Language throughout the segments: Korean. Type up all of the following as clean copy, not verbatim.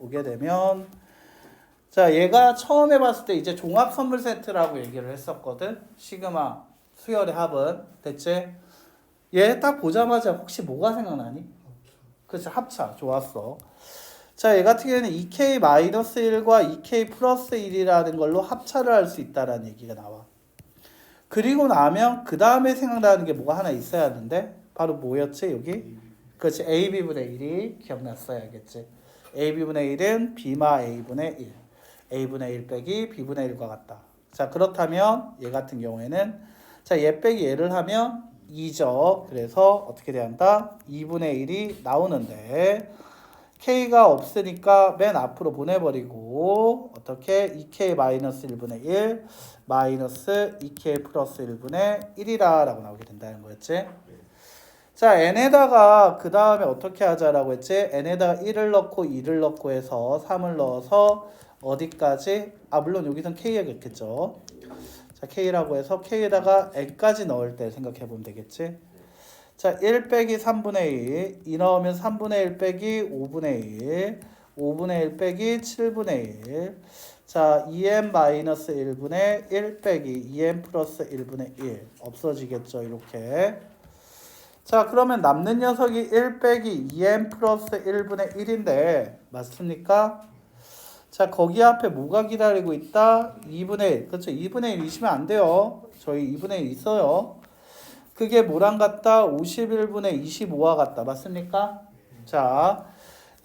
보게 되면 자, 얘가 처음에 봤을 때 이제 종합 선물 세트라고 얘기를 했었거든. 시그마 수열의 합은 됐지? 얘 딱 보자마자 혹시 뭐가 생각나니? 그렇지, 합차. 좋았어. 자, 얘 같은 경우에는 2k-1과 2k 플러스 1이라는 걸로 합차를 할 수 있다라는 얘기가 나와. 그리고 나면 그 다음에 생각나는 게 뭐가 하나 있어야 하는데 바로 뭐였지 여기? 그렇지, AB분의 1이 기억났어야겠지. AB분의 1은 B마 A분의 1. A분의 1 빼기 B분의 1과 같다. 자, 그렇다면 얘 같은 경우에는 자, 얘 빼기 얘를 하면 2죠. 그래서 어떻게 돼야 한다? 2분의 1이 나오는데 K가 없으니까 맨 앞으로 보내버리고 어떻게 2K-1분의 1 마이너스 2K 플러스 1분의 1이다 라고 나오게 된다는 거였지. 자, n에다가 그 다음에 어떻게 하자라고 했지? n에다가 1을 넣고 2를 넣고 해서 3을 넣어서 어디까지? 아, 물론 여기선 K야겠죠. 자, K라고 해서 K에다가 n까지 넣을 때 생각해 보면 되겠지. 자, 1 빼기 3분의 1, 2 넣으면 3분의 1 빼기 5분의 1, 5분의 1 빼기 7분의 1. 자, 2n-1분의 1 빼기 2n 플러스 1분의 1 없어지겠죠, 이렇게. 자, 그러면 남는 녀석이 1 빼기 2n 플러스 1분의 1인데 맞습니까? 자, 거기 앞에 뭐가 기다리고 있다? 2분의 1. 그렇죠, 2분의 1 이시면 안 돼요. 저희 2분의 1 있어요. 그게 뭐랑 같다? 51분의 25와 같다. 맞습니까? 자,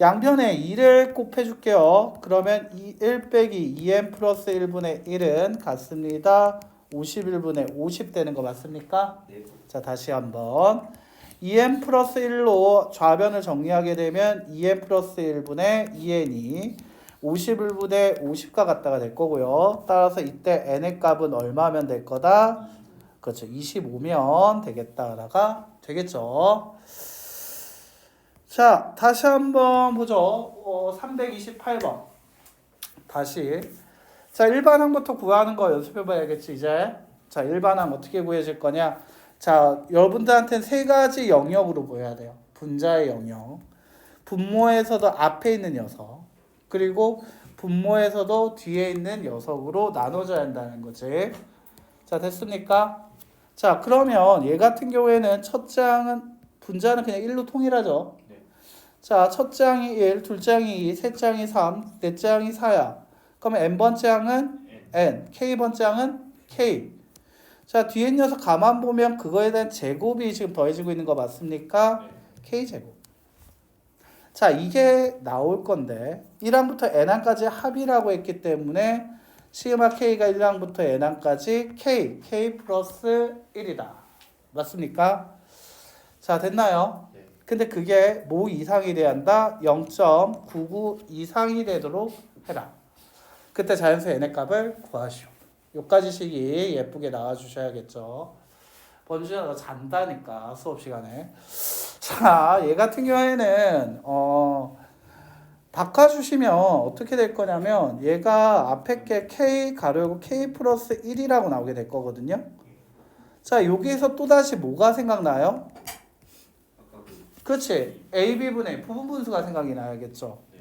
양변에 2를 곱해줄게요. 그러면 1 빼기 2n 플러스 1분의 1은 같습니다. 51분의 50 되는 거 맞습니까? 네. 자, 다시 한번 2n 플러스 1로 좌변을 정리하게 되면 2n 플러스 1분의 2n이 51분의 50과 같다가 될 거고요. 따라서 이때 n의 값은 얼마면 될 거다? 그렇죠. 25면 되겠다라가 되겠죠. 자, 다시 한번 보죠. 328번. 다시. 자, 일반항부터 구하는 거 연습해 봐야겠지, 이제. 자, 일반항 어떻게 구해질 거냐? 자, 여러분들한테는 세 가지 영역으로 보여야 돼요. 분자의 영역. 분모에서도 앞에 있는 녀석. 그리고 분모에서도 뒤에 있는 녀석으로 나눠져야 한다는 거지. 자, 됐습니까? 자, 그러면 얘 같은 경우에는 첫 장은 분자는 그냥 1로 통일하죠. 네. 자, 첫 장이 1, 둘 장이 2, 셋 장이 3, 넷 장이 4야. 그러면 n번째 항은 n, k번째 항은 k. 자, 뒤에 녀석 가만 보면 그거에 대한 제곱이 지금 더해지고 있는 거 맞습니까? 네. k제곱. 자, 이게 나올 건데 1항부터 n항까지 합이라고 했기 때문에 시그마 k가 1항부터 n항까지 k 플러스 1이다. 맞습니까? 자, 됐나요? 네. 근데 그게 뭐 이상이 돼야 한다? 0.99 이상이 되도록 해라. 그때 자연수 n의 값을 구하시오. 요까지 식이 예쁘게 나와주셔야겠죠. 번주야 너 잔다니까 수업 시간에. 자, 얘 같은 경우에는 바꿔주시면 어떻게 될 거냐면 얘가 앞에 게 k 가로고 k 플러스 1이라고 나오게 될 거거든요. 자, 여기에서 또다시 뭐가 생각나요? 그렇지, AB분의 부분분수가 생각이 나야겠죠. 네.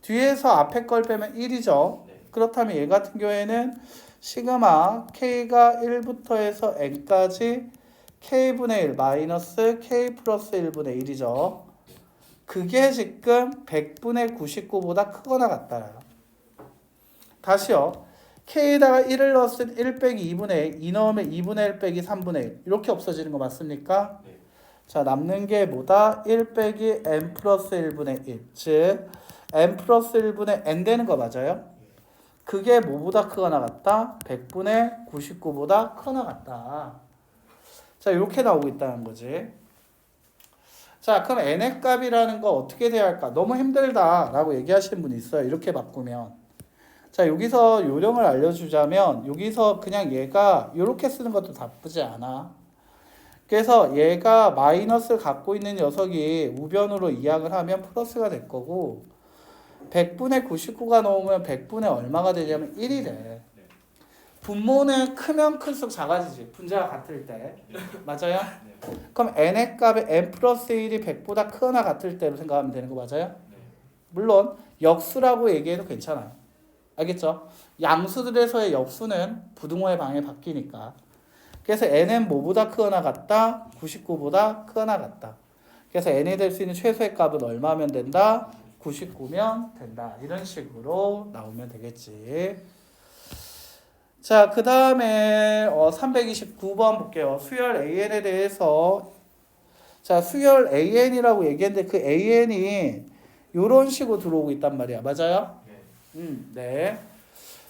뒤에서 앞에 걸 빼면 1이죠. 네. 그렇다면 얘 같은 경우에는 시그마 k가 1부터 해서 n까지 k분의 1 마이너스 k 플러스 1분의 1이죠. 그게 지금 100분의 99보다 크거나 같다요. 다시요. k에다가 1을 넣었을 때 1 빼기 2분의 1, 2 넣으면 2분의 1 빼기 3분의 1 이렇게 없어지는 거 맞습니까? 네. 자, 남는 게 뭐다? 1 빼기 n 플러스 1분의 1. 즉 n 플러스 1분의 n 되는 거 맞아요? 그게 뭐보다 크거나 같다? 100분의 99보다 크거나 같다. 자, 이렇게 나오고 있다는 거지. 자, 그럼 n의 값이라는 거 어떻게 돼야 할까? 너무 힘들다라고 얘기하시는 분이 있어요. 이렇게 바꾸면. 자, 여기서 요령을 알려주자면 여기서 그냥 얘가 이렇게 쓰는 것도 나쁘지 않아. 그래서 얘가 마이너스를 갖고 있는 녀석이 우변으로 이항을 하면 플러스가 될 거고 100분의 99가 나오면 100분의 얼마가 되냐면 1이 돼. 분모는 크면 클수록 작아지지. 분자가 같을 때. 맞아요? 네. 그럼 n의 값에 n 플러스 1이 100보다 크거나 같을 때로 생각하면 되는 거 맞아요? 네. 물론 역수라고 얘기해도 괜찮아요. 알겠죠? 양수들에서의 역수는 부등호의 방에 바뀌니까. 그래서 n은 뭐보다 크거나 같다? 99보다 크거나 같다. 그래서 n이 될 수 있는 최소의 값은 얼마면 된다? 99면 된다. 이런 식으로 나오면 되겠지. 자, 그 다음에 329번 볼게요. 수열 AN에 대해서. 자, 수열 AN이라고 얘기했는데 그 AN이 이런 식으로 들어오고 있단 말이야. 맞아요? 네.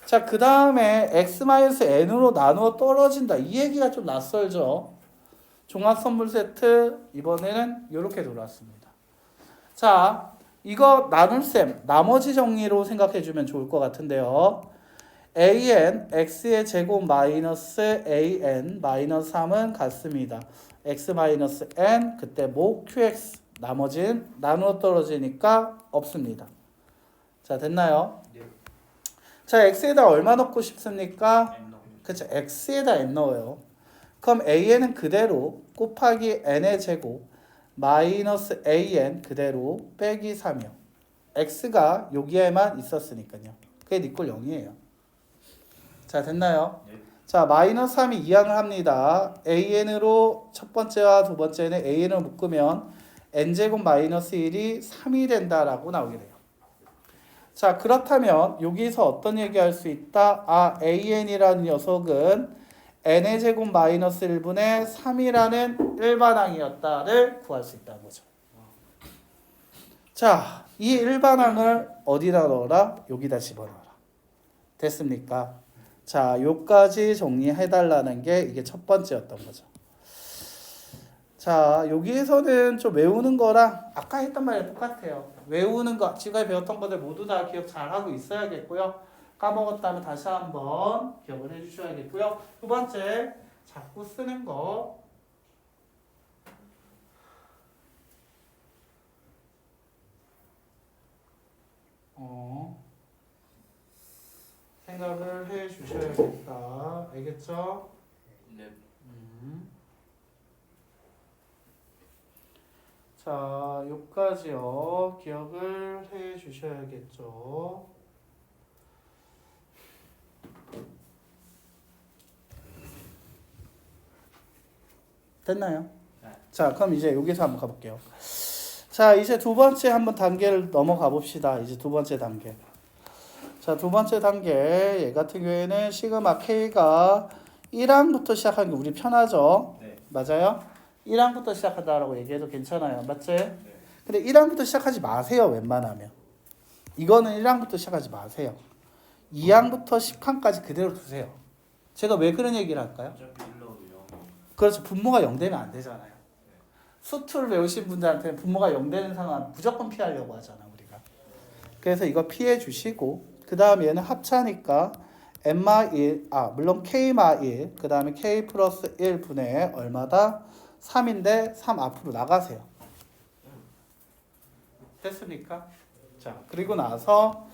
자, 그 다음에 x-n으로 나누어 떨어진다. 이 얘기가 좀 낯설죠. 종합선물 세트 이번에는 이렇게 돌아왔습니다. 자, 이거 나눌셈 나머지 정리로 생각해주면 좋을 것 같은데요. an x의 제곱 마이너스 an 마이너스 3은 같습니다. x 마이너스 n 그때 뭐 qx 나머지는 나누어 떨어지니까 없습니다. 자, 됐나요? 네. 자, x에다 얼마 넣고 싶습니까? N 넣으면 그쵸, x에다 n 넣어요. 그럼 an은 그대로 곱하기 n의 제곱 마이너스 an 그대로 빼기 3이요. x가 여기에만 있었으니까요. 그게 니꼴 0이에요. 자, 됐나요? 네. 자, 마이너스 3이 이항을 합니다. an으로 첫 번째와 두 번째는 an을 묶으면 n제곱 마이너스 1이 3이 된다라고 나오게 돼요. 자, 그렇다면 여기서 어떤 얘기할 수 있다? 아, an이라는 녀석은 n의 제곱 마이너스 1분의 3이라는 일반항이었다를 구할 수 있다는 거죠. 자, 이 일반항을 어디다 넣어라? 여기다 집어넣어라. 됐습니까? 자, 요까지 정리해달라는 게 이게 첫 번째였던 거죠. 자, 여기에서는 좀 외우는 거랑 아까 했던 말이 똑같아요. 외우는 거, 지금까지 배웠던 것들 모두 다 기억 잘 하고 있어야겠고요. 까먹었다면 다시 한번 기억을 해주셔야겠고요. 두 번째, 자꾸 쓰는 거. 생각을 해주셔야겠다. 알겠죠? 네. 자, 여기까지요. 기억을 해 주셔야겠죠. 됐나요? 네. 자, 그럼 이제 여기서 한번 가볼게요. 자, 이제 두 번째 한번 단계를 넘어가 봅시다. 이제 두 번째 단계. 자, 두 번째 단계. 얘 같은 경우에는 시그마 K가 1항부터 시작하는 게 우리 편하죠? 네. 맞아요? 1항부터 시작한다라고 얘기해도 괜찮아요. 맞지? 네. 근데 1항부터 시작하지 마세요. 웬만하면. 이거는 1항부터 시작하지 마세요. 2항부터 10항까지 그대로 두세요. 제가 왜 그런 얘기를 할까요? 어차피 1넣어도요. 그렇죠. 분모가 0 되면 안 되잖아요. 수투를 외우신 분들한테는 분모가 0 되는 상황 무조건 피하려고 하잖아 우리가. 그래서 이거 피해 주시고 그 다음에 얘는 합차니까 n-1 물론 k-1 그 다음에 k 플러스 1분의 얼마다? 3인데 3 앞으로 나가세요. 됐습니까? 자, 그리고 나서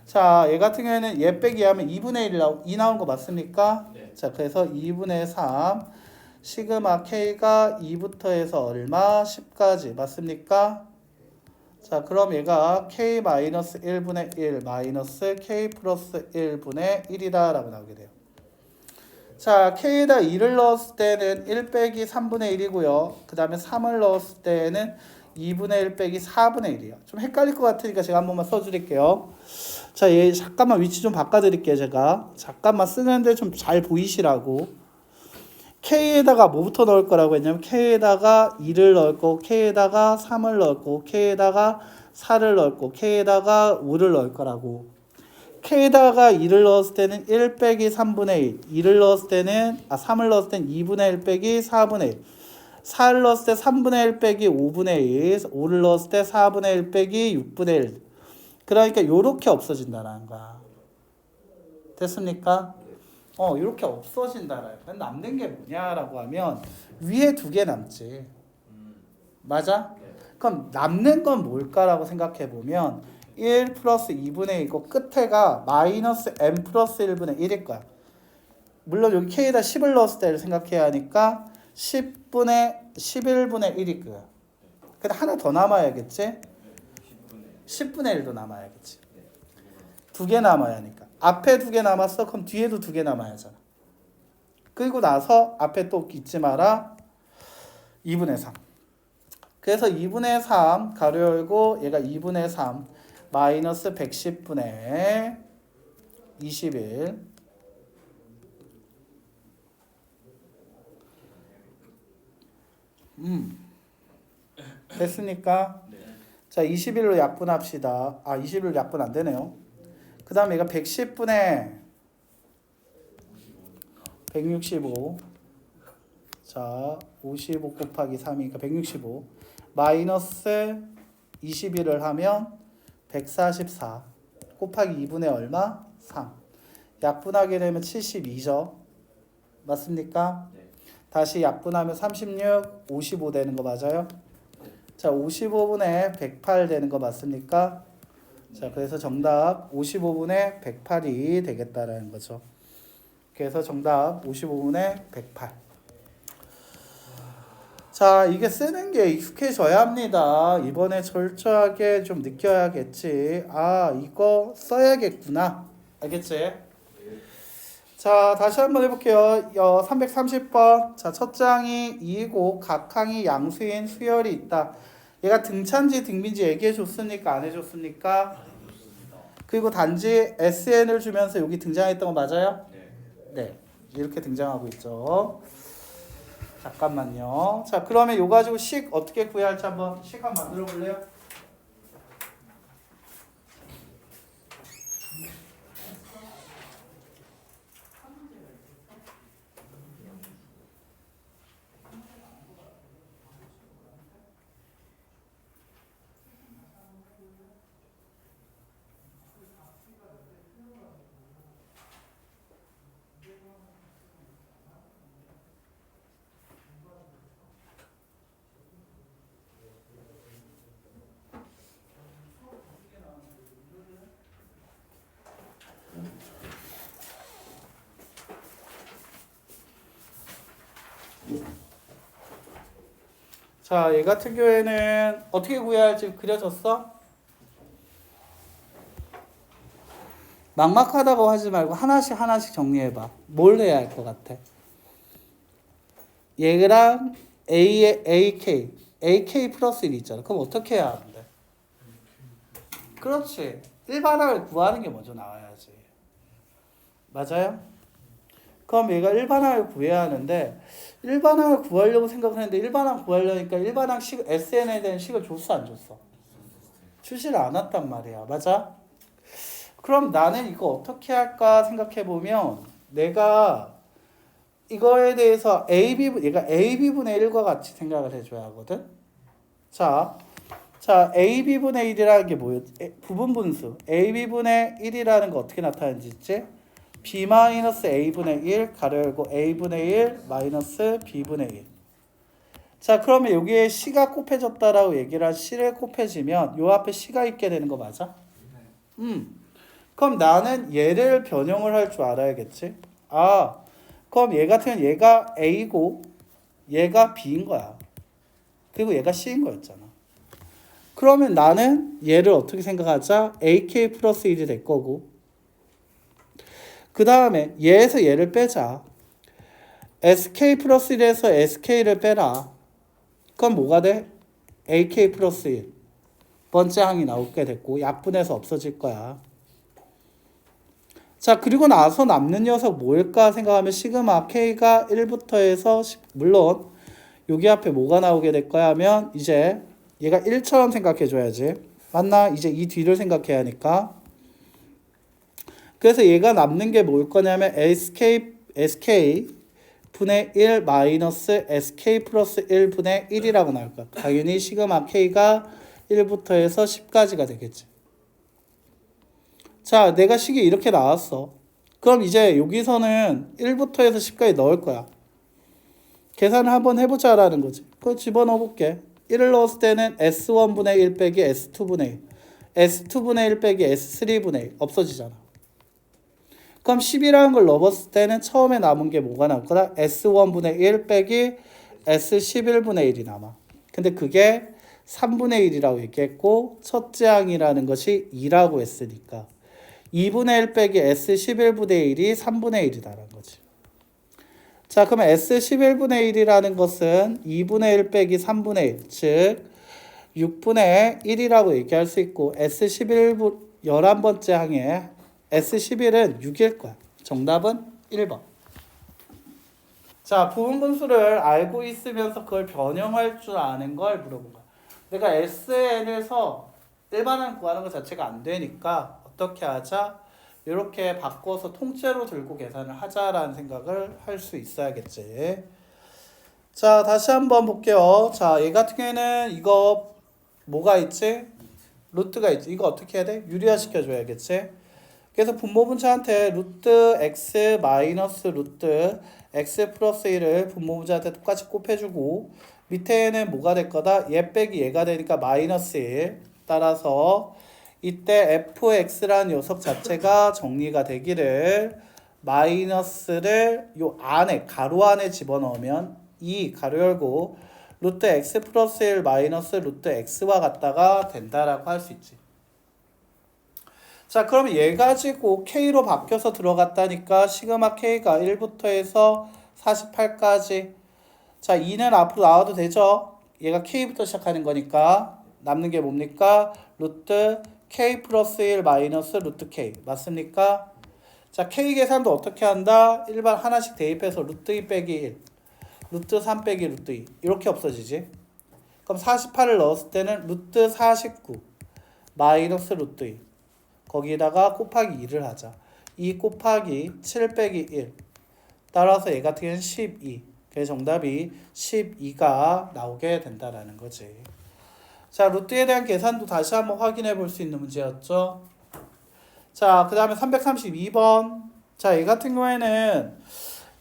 자, 얘 같은 경우에는 얘 빼기 하면 2분의 2 나온 거 맞습니까? 네. 자, 그래서 2분의 3 시그마 K가 2부터 해서 얼마? 10까지 맞습니까? 자, 그럼 얘가 K-1분의 1 마이너스 K 플러스 1분의 1이다 라고 나오게 돼요. 자, K에다 2를 넣었을 때는 1 빼기 3분의 1이고요. 그 다음에 3을 넣었을 때는 2분의 1 빼기 4분의 1이에요. 좀 헷갈릴 것 같으니까 제가 한 번만 써드릴게요. 자, 얘 잠깐만 위치 좀 바꿔드릴게요. 제가 잠깐만 쓰는데 좀 잘 보이시라고. K에다가 뭐부터 넣을 거라고 했냐면 K에다가 2를 넣을 거고 K에다가 3을 넣을 거고 K에다가 4를 넣을 거고 K에다가 5를 넣을 거라고. K에다가 2를 넣었을 때는 1 빼기 3분의 1 2를 넣었을 때는 3을 넣었을 때는 2분의 1 빼기 4분의 1 4를 넣었을 때 3분의 1 빼기 5분의 1 5를 넣었을 때 4분의 1 빼기 6분의 1 그러니까 요렇게 없어진다는 거야. 됐습니까? 이렇게 없어진다라요. 남는 게 뭐냐라고 하면 위에 두 개 남지. 맞아? 네. 그럼 남는 건 뭘까라고 생각해 보면 1 플러스 2분의 1이고 끝에가 마이너스 n 플러스 1분의 1일 거야. 물론 여기 k에다 10을 넣었을 때를 생각해야 하니까 11분의 1일 거야. 근데 하나 더 남아야겠지? 10분의 10분의 1도 남아야겠지. 2개 남아야 하니까. 앞에 2개 남았어. 그럼 뒤에도 2개 남아야 하잖아. 그리고 나서 앞에 또 잊지 마라. 2분의 3. 그래서 2분의 3 가로 열고 얘가 2분의 3 마이너스 110분의 21 됐습니까? 자 21로 약분합시다. 21로 약분 안 되네요. 그 다음에 얘가 110분의 165 자 55 곱하기 3이니까 165 마이너스 21을 하면 144 곱하기 2분의 얼마? 3 약분하게 되면 72죠. 맞습니까? 네. 다시 약분하면 36 55 되는 거 맞아요? 자 55분의 108 되는 거 맞습니까? 자 그래서 정답 55분의 108이 되겠다라는 거죠. 그래서 정답 55분의 108. 자 이게 쓰는 게 익숙해져야 합니다. 이번에 철저하게 좀 느껴야겠지. 이거 써야겠구나. 알겠지? 자 다시 한번 해볼게요. 330번. 자 첫 장이 2이고 각 항이 양수인 수열이 있다. 얘가 등차인지 등비인지 얘기해 줬습니까? 안 해줬습니까? 그리고 단지 SN을 주면서 여기 등장했던 거 맞아요? 네. 이렇게 등장하고 있죠. 잠깐만요. 자 그러면 요 가지고 식 어떻게 구해야 할지 한번 식 한번 만들어 볼래요? 자, 얘 같은 경우에는 어떻게 구해야 할지 그려졌어? 막막하다고 하지 말고 하나씩 정리해봐. 뭘 해야 할 것 같아? 얘랑 A의 AK 플러스 1 있잖아. 그럼 어떻게 해야 하는데? 그렇지. 일반항을 구하는 게 먼저 나와야지. 맞아요? 그럼 얘가 일반항을 구해야 하는데 일반항을 구하려고 생각을 했는데 일반항 구하려니까 일반항 식 SN에 대한 식을 줬어 안 줬어? 주지를 않았단 말이야. 맞아? 그럼 나는 이거 어떻게 할까 생각해 보면 내가 이거에 대해서 얘가 AB분의 1과 같이 생각을 해줘야 하거든. 자 AB분의 1이라는 게 뭐예요? 부분 분수 AB분의 1이라는 거 어떻게 나타나는지 있지? B-A분의 1 가로 열고 A분의 1 마이너스 B분의 1. 자 그러면 여기에 C가 곱해졌다라고 얘기를 한 C를 곱해지면 요 앞에 C가 있게 되는 거 맞아? 그럼 나는 얘를 변형을 할 줄 알아야겠지? 그럼 얘 같은 경우는 얘가 A고 얘가 B인 거야. 그리고 얘가 C인 거였잖아. 그러면 나는 얘를 어떻게 생각하자? AK 플러스 1이 될 거고 그 다음에 얘에서 얘를 빼자. SK 플러스 1에서 SK를 빼라. 그럼 뭐가 돼? AK 플러스 1. 번째 항이 나오게 됐고 약분해서 없어질 거야. 자 그리고 나서 남는 녀석 뭘까 생각하면 시그마 K가 1부터 해서 물론 여기 앞에 뭐가 나오게 될 거야 하면 이제 얘가 1처럼 생각해 줘야지. 맞나? 이제 이 뒤를 생각해야 하니까. 그래서 얘가 남는 게 뭘 거냐면 SK 분의 1 마이너스 SK 플러스 1 분의 1이라고 나올 거야. 당연히 시그마 K가 1부터 해서 10까지가 되겠지. 자, 내가 식이 이렇게 나왔어. 그럼 이제 여기서는 1부터 해서 10까지 넣을 거야. 계산을 한번 해보자라는 거지. 그거 집어넣어 볼게. 1을 넣었을 때는 S1분의 1 빼기 S2분의 1. S2분의 1 빼기 S3분의 1. 없어지잖아. 그럼 10이라는 걸 넣었을 때는 처음에 남은 게 뭐가 남을 거다? S1분의 1 빼기 S11분의 1이 남아. 근데 그게 3분의 1이라고 얘기했고 첫째 항이라는 것이 2라고 했으니까 2분의 1 빼기 S11분의 1이 3분의 1이다라는 거지. 자, 그러면 S11분의 1이라는 것은 2분의 1 빼기 3분의 1, 즉 6분의 1이라고 얘기할 수 있고 S11, 11번째 항에 S11은 6일 거야. 정답은 1번. 자, 부분분수를 알고 있으면서 그걸 변형할 줄 아는 걸 물어본 거야. 내가 SN에서 일반항 구하는 것 자체가 안 되니까 어떻게 하자? 이렇게 바꿔서 통째로 들고 계산을 하자라는 생각을 할 수 있어야겠지. 자, 다시 한번 볼게요. 자, 얘 같은 경우에는 이거 뭐가 있지? 루트가 있지. 이거 어떻게 해야 돼? 유리화 시켜줘야겠지. 그래서 분모분자한테 루트 x 마이너스 루트 x 플러스 1을 분모분자한테 똑같이 곱해주고 밑에는 뭐가 될 거다? 얘 빼기 얘가 되니까 마이너스 1. 따라서 이때 fx라는 녀석 자체가 정리가 되기를 마이너스를 요 안에 가로 안에 집어넣으면 2 가로 열고 루트 x 플러스 1 마이너스 루트 x와 같다가 된다라고 할 수 있지. 자, 그러면 얘 가지고 k로 바뀌어서 들어갔다니까 시그마 k가 1부터 해서 48까지. 자, 2는 앞으로 나와도 되죠. 얘가 k부터 시작하는 거니까 남는 게 뭡니까? 루트 k 플러스 1 마이너스 루트 k 맞습니까? 자, k 계산도 어떻게 한다? 일반 하나씩 대입해서 루트 2 빼기 1 루트 3 빼기 루트 2 이렇게 없어지지. 그럼 48을 넣었을 때는 루트 49 마이너스 루트 2 거기다가 곱하기 2를 하자. 2 곱하기 7 빼기 1 따라서 얘 같은 경우는 12. 그래서 정답이 12가 나오게 된다라는 거지. 자, 루트에 대한 계산도 다시 한번 확인해 볼 수 있는 문제였죠. 자, 그 다음에 332번. 자, 얘 같은 경우에는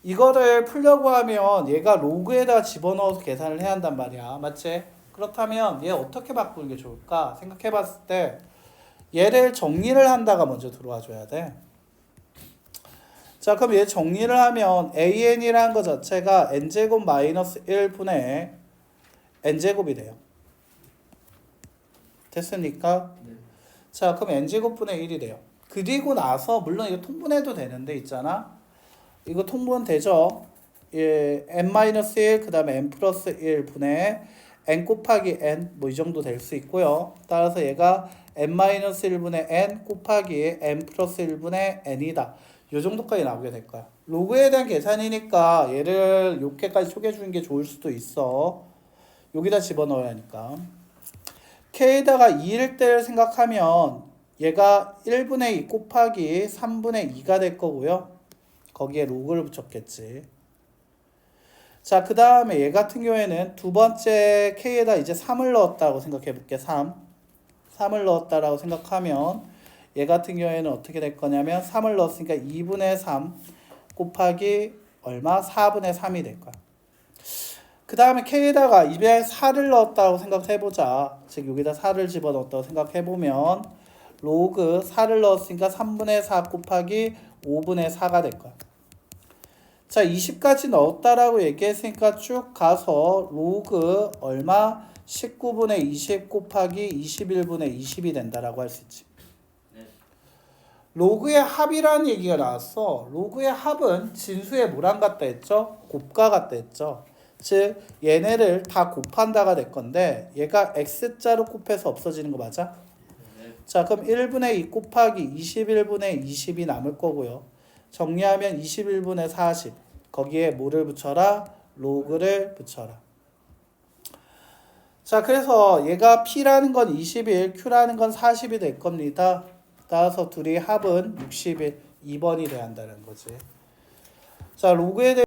이거를 풀려고 하면 얘가 로그에다 집어넣어서 계산을 해야 한단 말이야. 맞지? 그렇다면 얘 어떻게 바꾸는 게 좋을까? 생각해 봤을 때 얘를 정리를 한다가 먼저 들어와 줘야 돼. 자, 그럼 얘 정리를 하면 an이라는 것 자체가 n제곱 마이너스 1분의 n제곱이 돼요. 됐습니까? 네. 자, 그럼 n제곱분의 1이 돼요. 그리고 나서 물론 이거 통분해도 되는데 있잖아. 이거 통분 되죠? 예, n-1 그 다음에 n 플러스 1분의 n 곱하기 n 뭐 이 정도 될 수 있고요. 따라서 얘가 n-1분의 n 곱하기 n 플러스 1분의 n이다. 요 정도까지 나오게 될 거야. 로그에 대한 계산이니까 얘를 이렇게까지 쪼개 주는 게 좋을 수도 있어. 여기다 집어넣어야 하니까. k에다가 2일 때를 생각하면 얘가 1분의 2 곱하기 3분의 2가 될 거고요. 거기에 로그를 붙였겠지. 자, 그 다음에 얘 같은 경우에는 두 번째 k에다 이제 3을 넣었다고 생각해 볼게. 3을 넣었다라고 생각하면 얘 같은 경우에는 어떻게 될 거냐면 3을 넣었으니까 2분의 3 곱하기 얼마? 4분의 3이 될 거야. 그 다음에 k에다가 입에 4를 넣었다고 생각해보자. 즉 여기다 4를 집어넣었다고 생각해보면 로그 4를 넣었으니까 3분의 4 곱하기 5분의 4가 될 거야. 자, 20까지 넣었다라고 얘기했으니까 쭉 가서 로그 얼마? 19분의 20 곱하기 21분의 20이 된다라고 할 수 있지. 네. 로그의 합이라는 얘기가 나왔어. 로그의 합은 진수의 뭐랑 같다 했죠? 곱과 같다 했죠. 즉 얘네를 다 곱한다가 될 건데 얘가 x자로 곱해서 없어지는 거 맞아? 네. 자, 그럼 1분의 2 곱하기 21분의 20이 남을 거고요. 정리하면 21분의 40 거기에 뭐를 붙여라? 로그를 붙여라. 자, 그래서 얘가 P라는 건 21, Q라는 건 40이 될 겁니다. 따라서 둘이 합은 61, 2번이 돼야 한다는 거지. 자, 로그에 대해